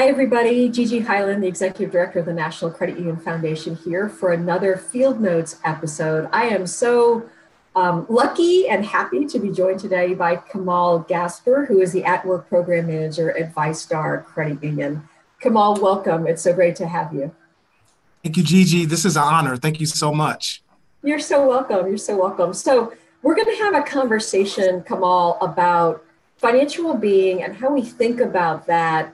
Hi, everybody. Gigi Hyland, the Executive Director of the National Credit Union Foundation, here for another Field Notes episode. I am so lucky and happy to be joined today by Kemal Gasper, who is the At-Work Program Manager at VyStar Credit Union. Kemal, welcome. It's so great to have you. Thank you, Gigi. This is an honor. Thank you so much. You're so welcome. You're so welcome. So we're going to have a conversation, Kemal, about financial well-being and how we think about that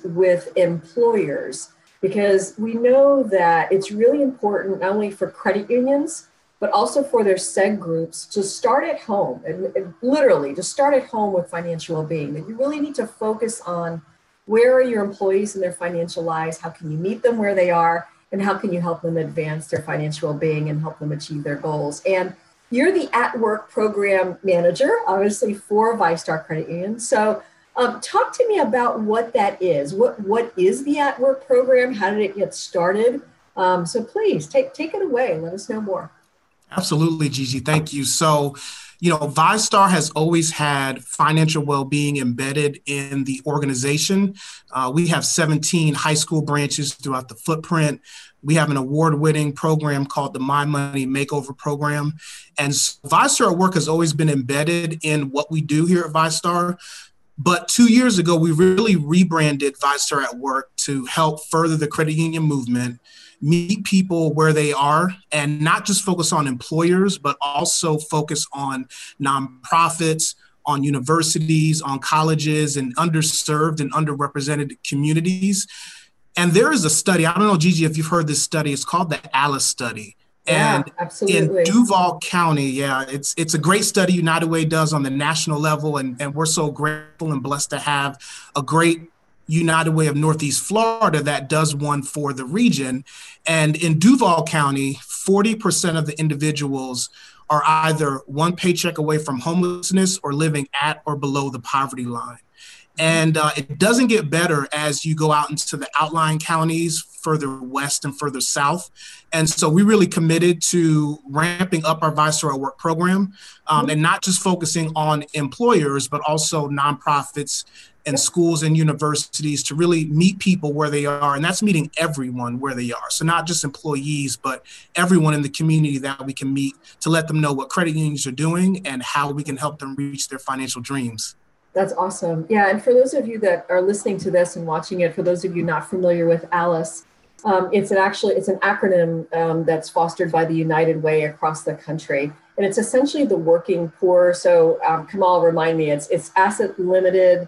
with employers, because we know that it's really important not only for credit unions, but also for their SEG groups to start at home and literally to start at home with financial well-being. That you really need to focus on where are your employees in their financial lives, how can you meet them where they are, and how can you help them advance their financial well-being and help them achieve their goals. And you're the At-Work Program Manager, obviously, for VyStar Credit Union. So talk to me about what that is. What is the At-Work Program? How did it get started? So please, take it away. Let us know more. Absolutely, Gigi. Thank you. So, VyStar has always had financial well-being embedded in the organization. We have 17 high school branches throughout the footprint. We have an award-winning program called the My Money Makeover Program. And so VyStar at Work has always been embedded in what we do here at VyStar. But 2 years ago, we really rebranded VyStar at Work to help further the credit union movement, meet people where they are, and not just focus on employers, but also focus on nonprofits, on universities, on colleges, and underserved and underrepresented communities. And there is a study, I don't know, Gigi, if you've heard this study, it's called the isALICE study. Yeah, and absolutely. In Duval County, it's a great study United Way does on the national level. And we're so grateful and blessed to have a great United Way of Northeast Florida that does one for the region. And in Duval County, 40% of the individuals are either one paycheck away from homelessness or living at or below the poverty line. And it doesn't get better as you go out into the outlying counties further west and further south. And so we really committed to ramping up our VyStar at Work program and not just focusing on employers, but also nonprofits and schools and universities to really meet people where they are. And that's meeting everyone where they are. So not just employees, but everyone in the community that we can meet to let them know what credit unions are doing and how we can help them reach their financial dreams. That's awesome. Yeah, and for those of you that are listening to this and watching it, for those of you not familiar with ALICE, it's an acronym that's fostered by the United Way across the country, and it's essentially the working poor. So Kemal, remind me, it's asset limited,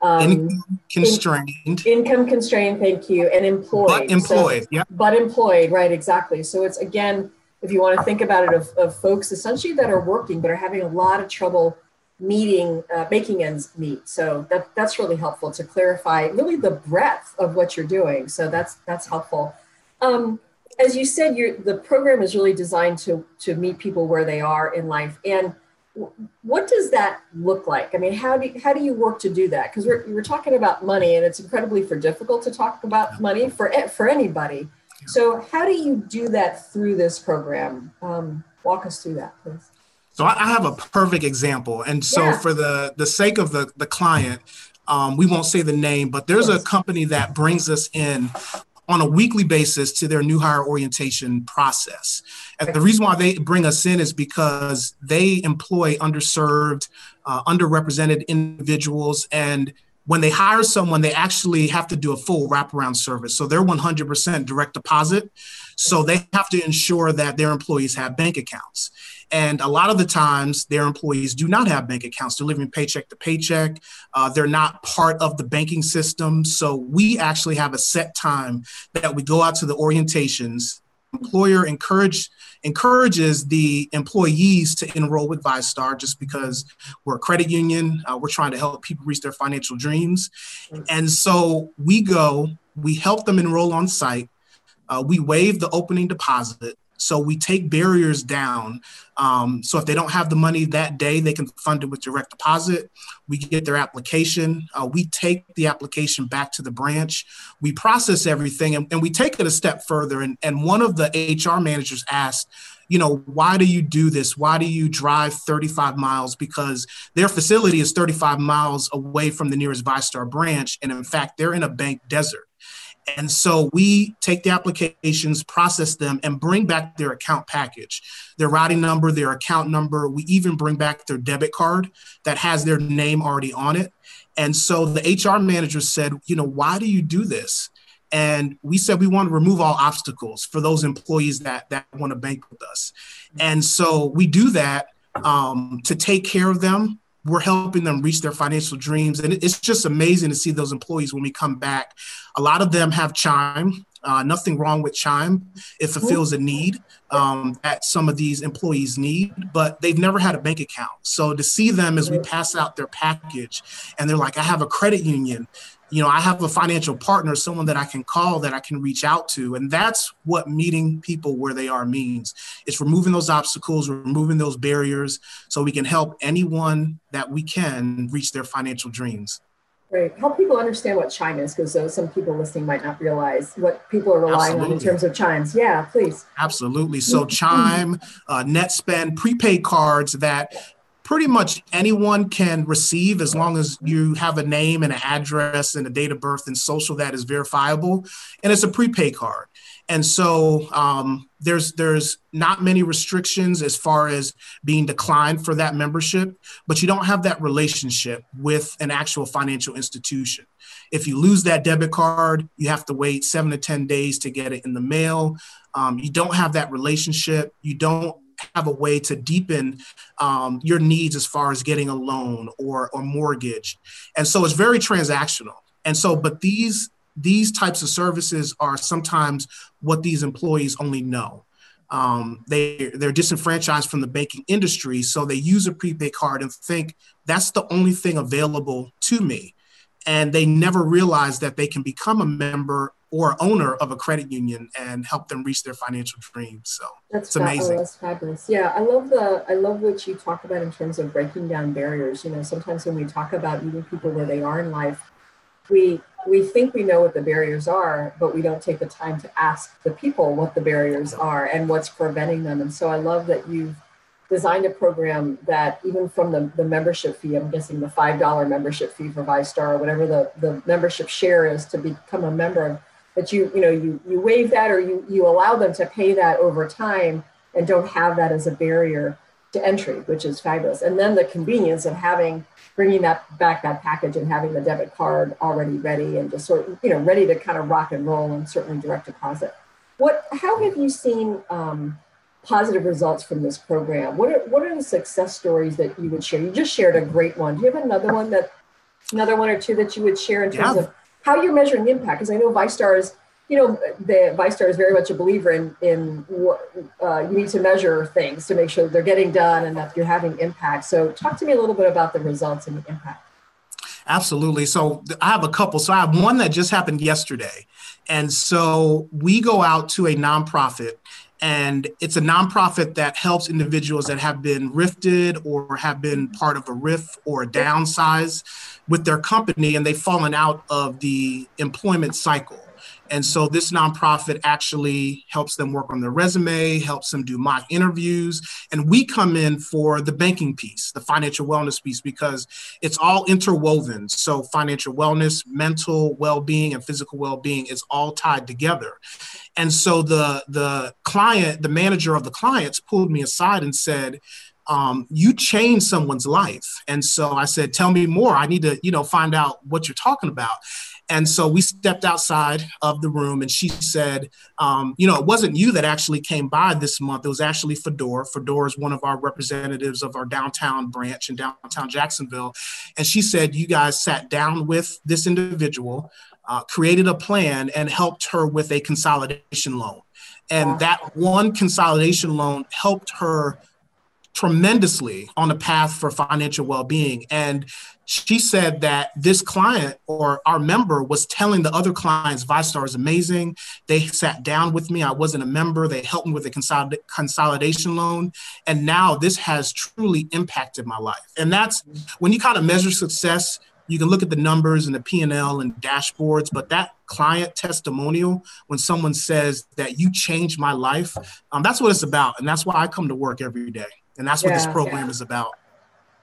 income constrained. Thank you, and employed. But employed, so, But employed, right? Exactly. So it's, again, if you want to think about it, of folks essentially that are working but are having a lot of trouble making ends meet. So that's really helpful to clarify really the breadth of what you're doing. So that's helpful. As you said, the program is really designed to meet people where they are in life. And what does that look like? I mean, how do you work to do that? Because we're talking about money, and it's incredibly difficult to talk about money for anybody. So how do you do that through this program? Walk us through that, please. So I have a perfect example. And so for the sake of the client, we won't say the name, but there's a company that brings us in on a weekly basis to their new hire orientation process. And the reason why they bring us in is because they employ underserved, underrepresented individuals. And when they hire someone, they actually have to do a full wraparound service. So they're 100% direct deposit. So they have to ensure that their employees have bank accounts. And a lot of the times their employees do not have bank accounts. They're living paycheck to paycheck. They're not part of the banking system. So we actually have a set time that we go out to the orientations. Employer encourages the employees to enroll with VyStar just because we're a credit union. We're trying to help people reach their financial dreams. And so we help them enroll on site. We waive the opening deposit. So we take barriers down. So if they don't have the money that day, they can fund it with direct deposit. We get their application. We take the application back to the branch. We process everything, and we take it a step further. And one of the HR managers asked, why do you do this? Why do you drive 35 miles? Because their facility is 35 miles away from the nearest VyStar branch. And in fact, they're in a bank desert. And so we take the applications, process them, and bring back their account package, their routing number, their account number. We even bring back their debit card that has their name already on it. And so the HR manager said, why do you do this? And we said we want to remove all obstacles for those employees that want to bank with us. And so we do that to take care of them. We're helping them reach their financial dreams. And it's just amazing to see those employees when we come back. A lot of them have Chime. Nothing wrong with Chime. It fulfills a need that some of these employees need, but they've never had a bank account. So to see them as we pass out their package and they're like, I have a credit union, I have a financial partner, someone that I can call, that I can reach out to. And that's what meeting people where they are means. It's removing those obstacles, removing those barriers so we can help anyone that we can reach their financial dreams. Great. Help people understand what Chime is, because some people listening might not realize what people are relying on in terms of chimes. Yeah, please. Absolutely. So Chime, net spend, prepaid cards that pretty much anyone can receive as long as you have a name and an address and a date of birth and social that is verifiable. And it's a prepaid card. And so there's not many restrictions as far as being declined for that membership, but you don't have that relationship with an actual financial institution. If you lose that debit card, you have to wait 7 to 10 days to get it in the mail. You don't have that relationship. You don't have a way to deepen your needs as far as getting a loan or mortgage. And so it's very transactional. And so, but these types of services are sometimes what these employees only know. They're disenfranchised from the banking industry. So they use a prepaid card and think that's the only thing available to me. And they never realize that they can become a member or owner of a credit union and help them reach their financial dreams. So it's amazing. That's fabulous. Yeah, I love what you talk about in terms of breaking down barriers. Sometimes when we talk about meeting people where they are in life, we think we know what the barriers are, but we don't take the time to ask the people what the barriers are and what's preventing them. And so I love that you've designed a program that even from the membership fee, I'm guessing the $5 membership fee for VyStar or whatever the membership share is to become a member, that you waive that, or you allow them to pay that over time and don't have that as a barrier to entry, which is fabulous. And then the convenience of bringing that package and having the debit card already ready and just sort of, ready to kind of rock and roll, and certainly direct deposit. How have you seen positive results from this program? What are the success stories that you would share? You just shared a great one. Do you have another one or two that you would share in terms of how you're measuring the impact? Because I know VyStar is, VyStar is very much a believer in what you need to measure things to make sure that they're getting done and that you're having impact. So talk to me a little bit about the results and the impact. Absolutely. So I have a couple. So I have one that just happened yesterday. And so we go out to a nonprofit, and it's a nonprofit that helps individuals that have been rifted or have been part of a rift or a downsize with their company, and they've fallen out of the employment cycle. And so this nonprofit actually helps them work on their resume, helps them do mock interviews. And we come in for the banking piece, the financial wellness piece, because it's all interwoven. So financial wellness, mental well-being, and physical well-being is all tied together. And so the client, the manager of the clients, pulled me aside and said, you changed someone's life. And so I said, tell me more. I need to, find out what you're talking about. And so we stepped outside of the room, and she said, it wasn't you that actually came by this month. It was actually Fedor. Fedor is one of our representatives of our downtown branch in downtown Jacksonville. And she said, you guys sat down with this individual, created a plan, and helped her with a consolidation loan. And that one consolidation loan helped her tremendously on the path for financial well-being. And she said that this client or our member was telling the other clients, VyStar is amazing. They sat down with me. I wasn't a member. They helped me with a consolidation loan. And now this has truly impacted my life. And that's when you kind of measure success, You can look at the numbers and the P&L and dashboards, but that client testimonial, when someone says that you changed my life, that's what it's about. And that's why I come to work every day. And that's what this program is about.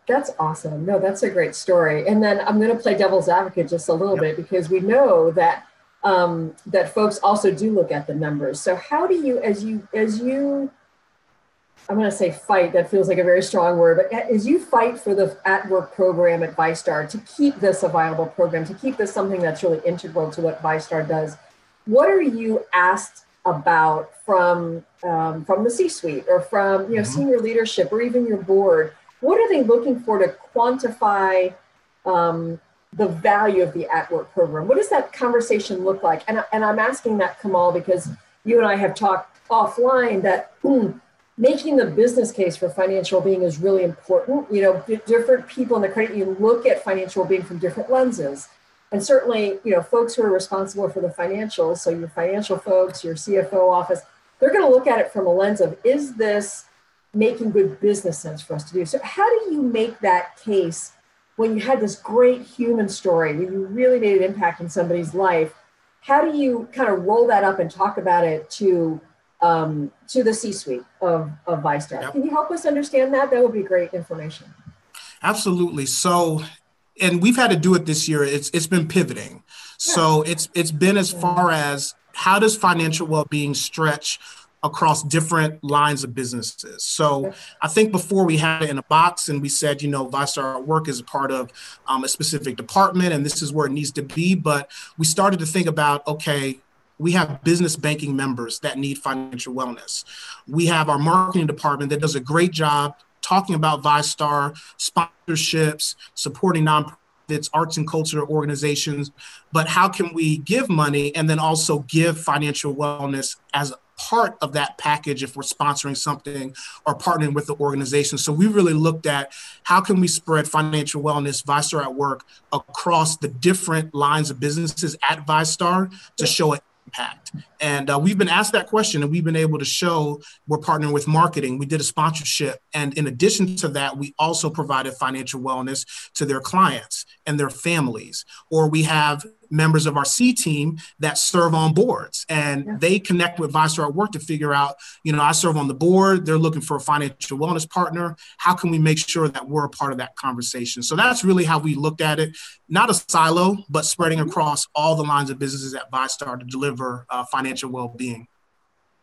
That's awesome. No, that's a great story. And then I'm going to play devil's advocate just a little bit, because we know that that folks also do look at the numbers. So how do you, as you, I'm going to say fight, that feels like a very strong word, but as you fight for the at-work program at VyStar to keep this a viable program, to keep this something that's really integral to what VyStar does, what are you asked about from the C-suite or from senior leadership or even your board? What are they looking for to quantify the value of the at-work program? What does that conversation look like? And I'm asking that, Kemal, because you and I have talked offline that making the business case for financial well-being is really important. Different people in the credit union look at financial well-being from different lenses. And certainly, folks who are responsible for the financials, so your financial folks, your CFO office, they're going to look at it from a lens of, is this making good business sense for us to do? So how do you make that case when you had this great human story, when you really made an impact in somebody's life? How do you kind of roll that up and talk about it to the C-suite of VyStar? Yep. Can you help us understand that? That would be great information. Absolutely. So, and we've had to do it this year. It's been pivoting. Yeah. So it's been as far as, how does financial well-being stretch across different lines of businesses? So I think before we had it in a box and we said, VyStar at Work is a part of a specific department and this is where it needs to be. But we started to think about, okay, we have business banking members that need financial wellness. We have our marketing department that does a great job talking about VyStar, sponsorships, supporting nonprofits, arts and culture organizations. But how can we give money and then also give financial wellness as a part of that package if we're sponsoring something or partnering with the organization? So we really looked at, how can we spread financial wellness, VyStar at Work, across the different lines of businesses at VyStar to show an impact. And we've been asked that question, and we've been able to show we're partnering with marketing. We did a sponsorship. And in addition to that, we also provided financial wellness to their clients and their families. Or we have members of our C team that serve on boards, and they connect with VyStar at Work to figure out, I serve on the board, they're looking for a financial wellness partner. How can we make sure that we're a part of that conversation? So that's really how we looked at it, not a silo, but spreading across all the lines of businesses at VyStar to deliver financial well-being.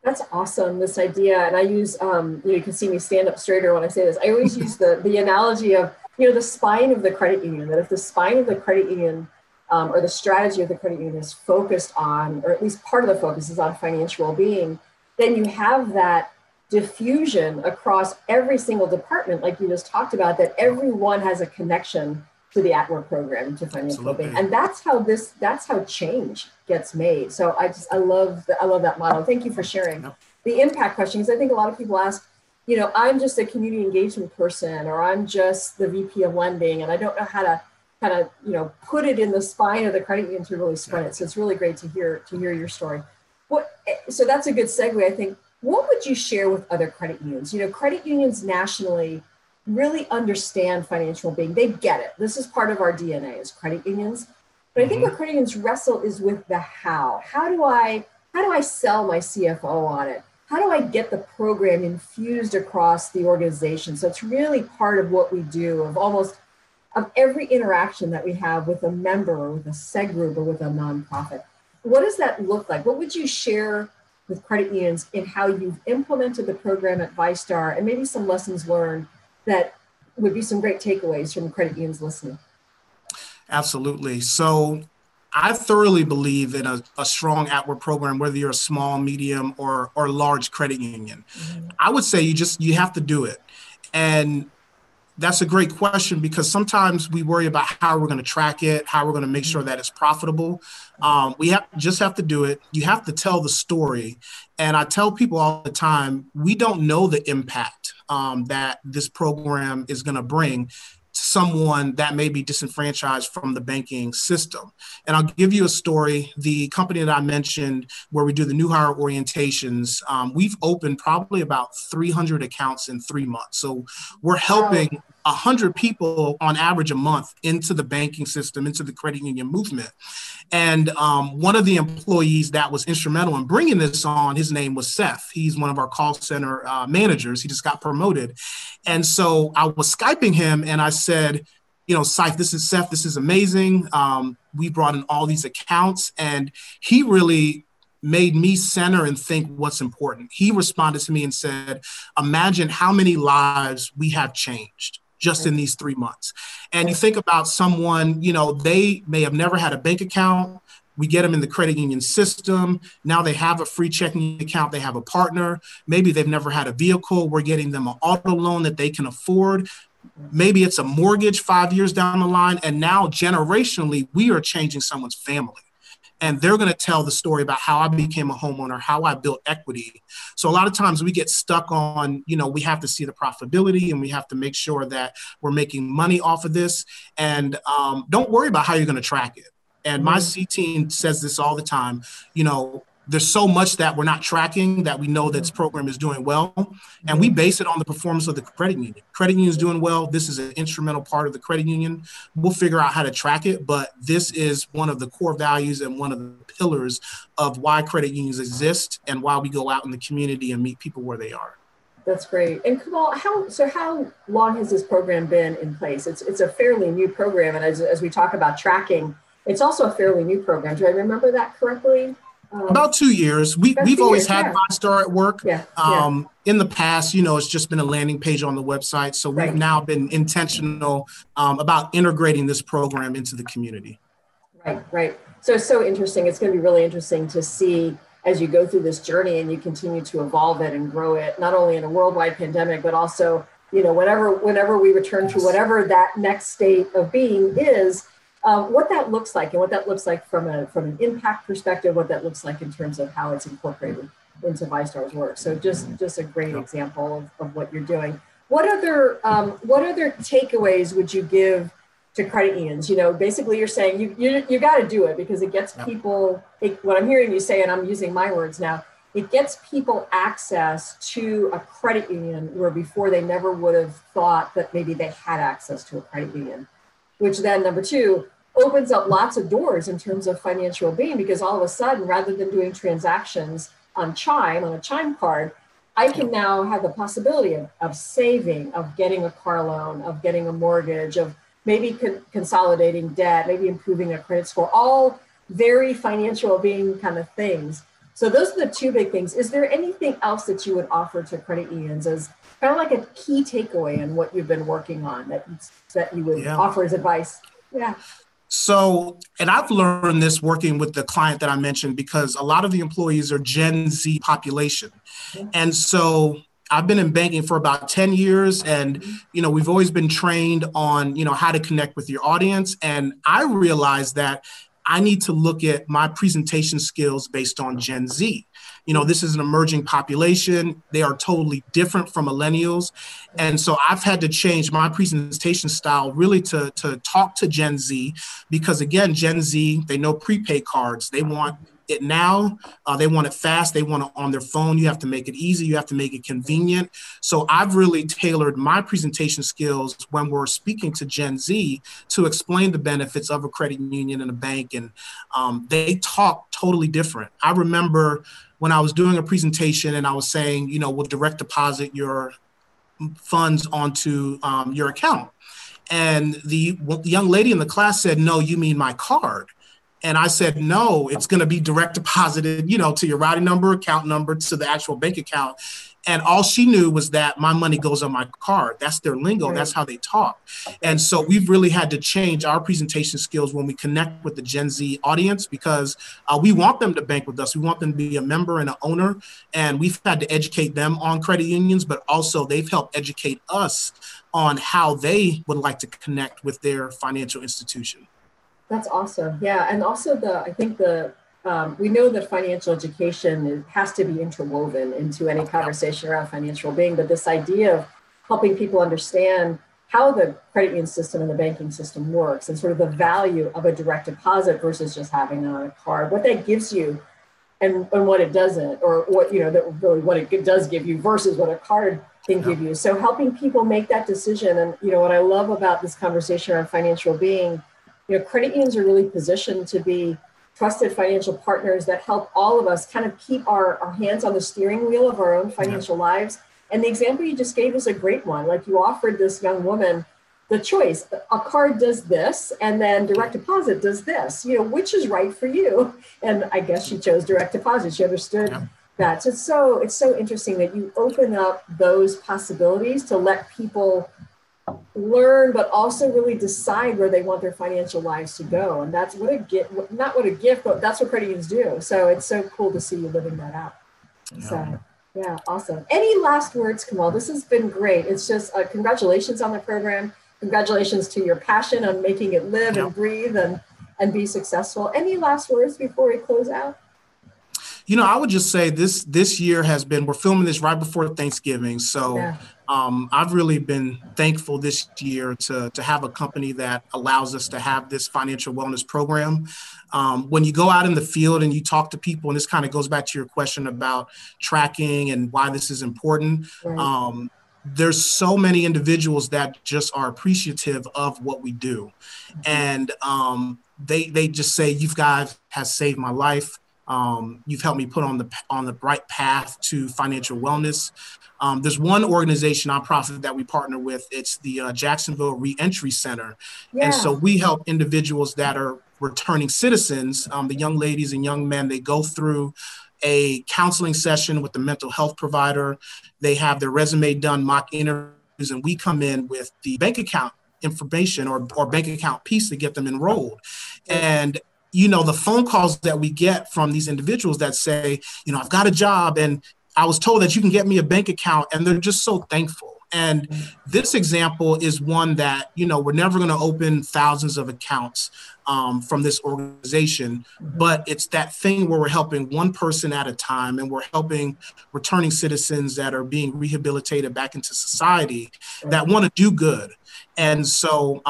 That's awesome, this idea. And I use, you can see me stand up straighter when I say this. I always use the analogy of, the spine of the credit union, that if the spine of the credit union or the strategy of the credit union is focused on, or at least part of the focus is on financial well-being, then you have that diffusion across every single department, like you just talked about, that everyone has a connection to the at-work program, to financial well-being. And that's how change gets made. So I love that model. Thank you for sharing. The impact question, because I think a lot of people ask, I'm just a community engagement person, or I'm just the VP of lending, and I don't know how to kind of, put it in the spine of the credit union to really spread it. So it's really great to hear your story. So that's a good segue, I think. What would you share with other credit unions? Credit unions nationally really understand financial well-being. They get it. This is part of our DNA as credit unions. But I think what credit unions wrestle is with the how. How do I sell my CFO on it? How do I get the program infused across the organization? So it's really part of what we do, of every interaction that we have with a member or with a seg group or with a nonprofit. What does that look like? What would you share with credit unions in how you've implemented the program at VyStar, and maybe some lessons learned that would be some great takeaways from credit unions listening? Absolutely. So I thoroughly believe in a strong at-work program, whether you're a small, medium, or large credit union. I would say you have to do it. And that's a great question, because sometimes we worry about how we're going to track it, how we're going to make sure that it's profitable. We just have to do it. You have to tell the story. And I tell people all the time, we don't know the impact that this program is going to bring someone that may be disenfranchised from the banking system. And I'll give you a story. The company that I mentioned where we do the new hire orientations, we've opened probably about 300 accounts in 3 months. So we're helping 100 people on average a month into the banking system, into the credit union movement. And one of the employees that was instrumental in bringing this on, his name was Seth. He's one of our call center managers. He just got promoted. And so I was Skyping him and I said, Seth, this is Seth. This is amazing. We brought in all these accounts, and he really made me center and think what's important. He responded to me and said, imagine how many lives we have changed just in these 3 months. And you think about someone, they may have never had a bank account. We get them in the credit union system. Now they have a free checking account. They have a partner. Maybe they've never had a vehicle. We're getting them an auto loan that they can afford. Maybe it's a mortgage 5 years down the line. And now generationally, we are changing someone's family. And they're going to tell the story about how I became a homeowner, how I built equity. So a lot of times we get stuck on, we have to see the profitability and we have to make sure that we're making money off of this. And don't worry about how you're going to track it. And my C team says this all the time, there's so much that we're not tracking that we know that this program is doing well. And we base it on the performance of the credit union. Credit union is doing well. This is an instrumental part of the credit union. We'll figure out how to track it, but this is one of the core values and one of the pillars of why credit unions exist and why we go out in the community and meet people where they are. That's great. And Kemal, how long has this program been in place? It's a fairly new program. And as we talk about tracking, it's also a fairly new program. Do I remember that correctly? About 2 years. We've always had VyStar at work. In the past, it's just been a landing page on the website. So we've now been intentional about integrating this program into the community. Right. So it's so interesting. It's going to be really interesting to see as you go through this journey and you continue to evolve it and grow it, not only in a worldwide pandemic, but also, whenever we return to whatever that next state of being is, what that looks like and what that looks like from an impact perspective, what that looks like in terms of how it's incorporated into VyStar's work. So just a great example of what you're doing. What other takeaways would you give to credit unions? Basically you're saying you got to do it because it gets people, what I'm hearing you say, and I'm using my words now, it gets people access to a credit union where before they never would have thought that maybe they had access to a credit union. Which then, number two, opens up lots of doors in terms of financial well-being, because all of a sudden, rather than doing transactions on a chime card, I can now have the possibility of saving, of getting a car loan, of getting a mortgage, of maybe consolidating debt, maybe improving a credit score, all very financial well-being kind of things. So those are the two big things. Is there anything else that you would offer to credit unions as kind of like a key takeaway in what you've been working on that you would offer as advice? Yeah. So, and I've learned this working with the client that I mentioned, because a lot of the employees are Gen Z population. And so I've been in banking for about 10 years and, we've always been trained on, how to connect with your audience. And I realized that I need to look at my presentation skills based on Gen Z. This is an emerging population. They are totally different from millennials. And so I've had to change my presentation style really to talk to Gen Z, because again, Gen Z, they know prepaid cards. They want it now. They want it fast. They want it on their phone. You have to make it easy. You have to make it convenient. So I've really tailored my presentation skills when we're speaking to Gen Z to explain the benefits of a credit union and a bank. And they talk totally different. I remember when I was doing a presentation and I was saying, we'll direct deposit your funds onto your account. And the young lady in the class said, no, you mean my card. And I said, no, it's going to be direct deposited, to your routing number, account number, to the actual bank account. And all she knew was that my money goes on my card. That's their lingo. That's how they talk. And so we've really had to change our presentation skills when we connect with the Gen Z audience, because we want them to bank with us. We want them to be a member and an owner. And we've had to educate them on credit unions, but also they've helped educate us on how they would like to connect with their financial institution. That's awesome. Yeah. And also we know that financial education has to be interwoven into any conversation around financial well-being, but this idea of helping people understand how the credit union system and the banking system works, and sort of the value of a direct deposit versus just having it on a card, what that gives you and what it doesn't, or what, that really what it does give you versus what a card can give you. So helping people make that decision. And, what I love about this conversation around financial being, credit unions are really positioned to be trusted financial partners that help all of us kind of keep our hands on the steering wheel of our own financial lives. And the example you just gave is a great one. Like, you offered this young woman the choice. A card does this, and then direct deposit does this. Which is right for you? And I guess she chose direct deposit. She understood that. So it's so interesting that you open up those possibilities to let people learn, but also really decide where they want their financial lives to go. And that's what a gift, not what a gift, but that's what credit unions do. So it's so cool to see you living that out. So yeah, awesome. Any last words, Kemal? This has been great. It's just congratulations on the program. Congratulations to your passion on making it live and breathe and be successful. Any last words before we close out? I would just say this year has been, we're filming this right before Thanksgiving. So I've really been thankful this year to have a company that allows us to have this financial wellness program. When you go out in the field and you talk to people, and this kind of goes back to your question about tracking and why this is important. There's so many individuals that just are appreciative of what we do. And they just say, "You guys has saved my life. You've helped me put on the right path to financial wellness." There's one organization, nonprofit, that we partner with. It's the Jacksonville Reentry Center. And so we help individuals that are returning citizens, the young ladies and young men. They go through a counseling session with the mental health provider. They have their resume done, mock interviews, and we come in with the bank account information or bank account piece to get them enrolled. And the phone calls that we get from these individuals that say, I've got a job and I was told that you can get me a bank account, and they're just so thankful. And this example is one that, we're never going to open thousands of accounts from this organization, but it's that thing where we're helping one person at a time, and we're helping returning citizens that are being rehabilitated back into society that want to do good. And so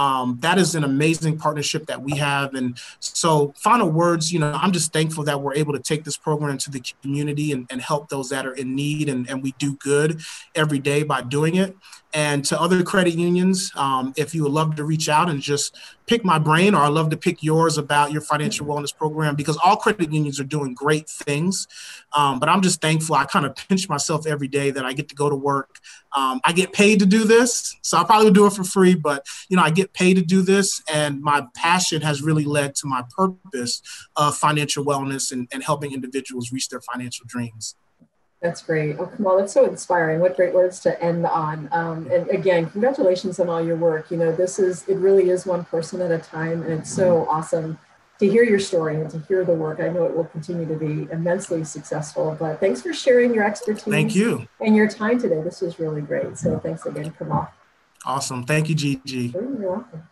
that is an amazing partnership that we have. And so final words, I'm just thankful that we're able to take this program to the community and help those that are in need. And we do good every day by doing it. And to other credit unions, if you would love to reach out and just pick my brain, or I'd love to pick yours about your financial wellness program, because all credit unions are doing great things. But I'm just thankful. I kind of pinch myself every day that I get to go to work. I get paid to do this, so I probably would do it for free, but I get paid to do this, and my passion has really led to my purpose of financial wellness and helping individuals reach their financial dreams. That's great. Oh, Kemal, that's so inspiring. What great words to end on. And again, congratulations on all your work. It really is one person at a time, and it's so awesome to hear your story and to hear the work. I know it will continue to be immensely successful, but thanks for sharing your expertise. Thank you. And your time today. This was really great. So thanks again, Kemal. Awesome. Thank you, Gigi. Sure, you're welcome.